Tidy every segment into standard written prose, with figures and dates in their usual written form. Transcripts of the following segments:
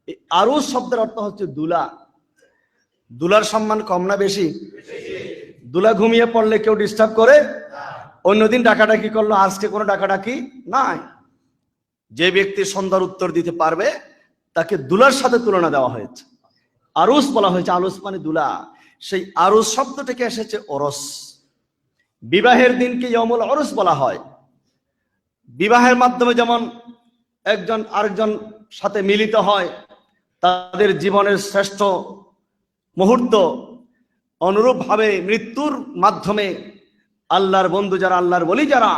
এই আরুস শব্দের অর্থ হচ্ছে দুলা। দুলার সম্মান কম না বেশি? দুলা ঘুমিয়ে পড়লে কেউ ডিস্টার্ব করে? অন্যদিন ডাকাডাকি করলো, আজকে কোনো ডাকাডাকি নাই। যে ব্যক্তি সন্ধ্যার উত্তর দিতে পারবে তাকে দুলার সাথে তুলনা দেওয়া হয়েছে, আরুস বলা হয়েছে। আরুস মানে দুলা। সেই আরুস শব্দ থেকে এসেছে ওরস। বিবাহের দিনকে ইয়মুল ওরস বলা হয়। বিবাহের মাধ্যমে যেমন একজন আরেকজন সাথে মিলিত হয়, তাদের জীবনের শ্রেষ্ঠ মুহূর্ত, অনুরূপভাবে মৃত্যুর মাধ্যমে আল্লাহর বন্ধু যারা, আল্লাহর ওলি যারা,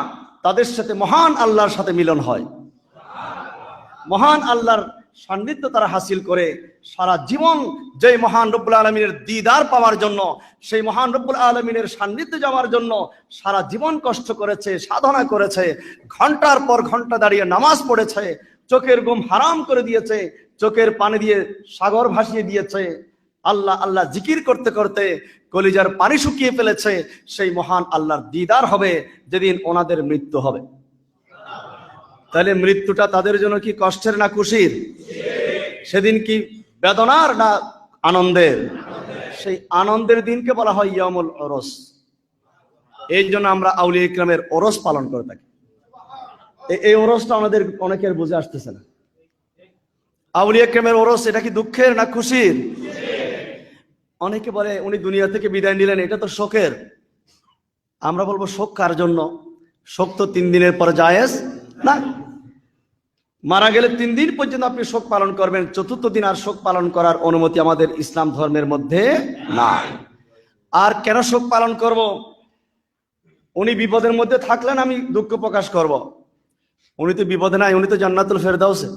তাদের সাথে মহান আল্লাহর সাথে মিলন হয়, মহান আল্লাহর সান্নিধ্য তারা হাসিল করে। সারা জীবন যে মহান রব্বুল আলামিনের দিদার পাওয়ার জন্য, সেই মহান রব্বুল আলামিনের সান্নিধ্যে যাওয়ার জন্য সারা জীবন কষ্ট করেছে, সাধনা করেছে, ঘন্টার পর ঘন্টা দাঁড়িয়ে নামাজ পড়েছে, চোখের ঘুম হারাম করে দিয়েছে, চোখের পানি দিয়ে সাগর ভাসিয়ে দিয়েছে, আল্লাহ আল্লাহ জিকির করতে করতে কলিজার পানি শুকিয়ে ফেলেছে। সেই মহান আল্লাহর দিদার হবে যেদিন ওনাদের মৃত্যু হবে। তাহলে মৃত্যুটা তাদের জন্য কি কষ্টের না খুশির? সেদিন কি বেদনার না আনন্দের? সেই আনন্দের দিনকে বলা হয় ইয়ামুল ওরস। এই জন্য আমরা আউলিয়া ইকরামের ওরস পালন করে থাকি। এই ওরসটা আমাদের অনেকের বুঝে আসতেছে না। আউলিয়া ইকরামের ওরস এটা কি দুঃখের না খুশির? অনেকে বলে উনি দুনিয়া থেকে বিদায় নিলেন, এটা তো শোকের। আমরা বলবো শোক কার জন্য? শোক তো 3 দিনের পর জায়েজ না। মারা গেলে 3 দিন পর্যন্ত আপনি শোক পালন করবেন, 4র্থ দিন আর শোক পালন করার অনুমতি আমাদের ইসলাম ধর্মের মধ্যে নাই। আর কেন শোক পালন করব? উনি বিপদের মধ্যে থাকলেন, আমি দুঃখ প্রকাশ করব? উনি তো বিপদে নাই, উনি তো জান্নাতুল ফেরদাউসে,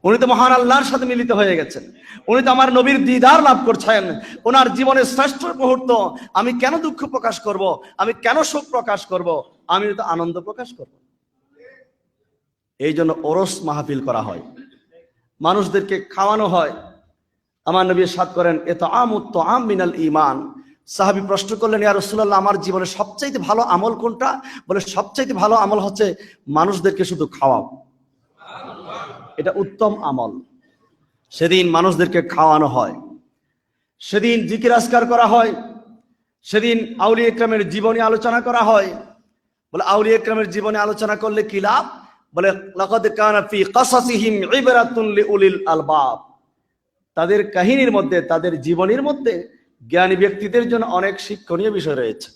উনি তো মহান আল্লাহর সাথে মিলিত হয়ে গেছেন, উনি তো আমার নবীর দিদার লাভ করছেন, ওনার জীবনের শ্রেষ্ঠ মুহূর্ত। আমি কেন দুঃখ প্রকাশ করব? আমি কেন শোক প্রকাশ করব? আমি তো আনন্দ প্রকাশ করব। এই জন্য ওরস মাহফিল করা হয়, মানুষদেরকে খাওয়ানো হয়। আমার নবী ইরশাদ করেন, ইতআমুত তুআম মিনাল ঈমান। সাহাবী প্রশ্ন করলেন, ইয়া রাসূলুল্লাহ, আমার জীবনের সবচাইতে ভালো আমল কোনটা? বলে, সবচাইতে ভালো আমল হচ্ছে মানুষদেরকে শুধু খাওয়াও। এটা উত্তম আমল। সেদিন মানুষদেরকে খাওয়ানো হয়, সেদিন জিকির আজকার করা হয়, সেদিন আউলিয়া ইকরামের জীবনী আলোচনা করা হয়। বলে, আউলিয়া ইকরামের জীবনী আলোচনা করলে কি লাভ? বলে, লাকাদ কানা ফি কাসাসিহিম ইবরাতুন লিউলিল আলবাব। তাদের কাহিনীর মধ্যে, তাদের জীবনীর মধ্যে জ্ঞানী ব্যক্তিদের জন্য অনেক শিক্ষণীয় বিষয় রয়েছে।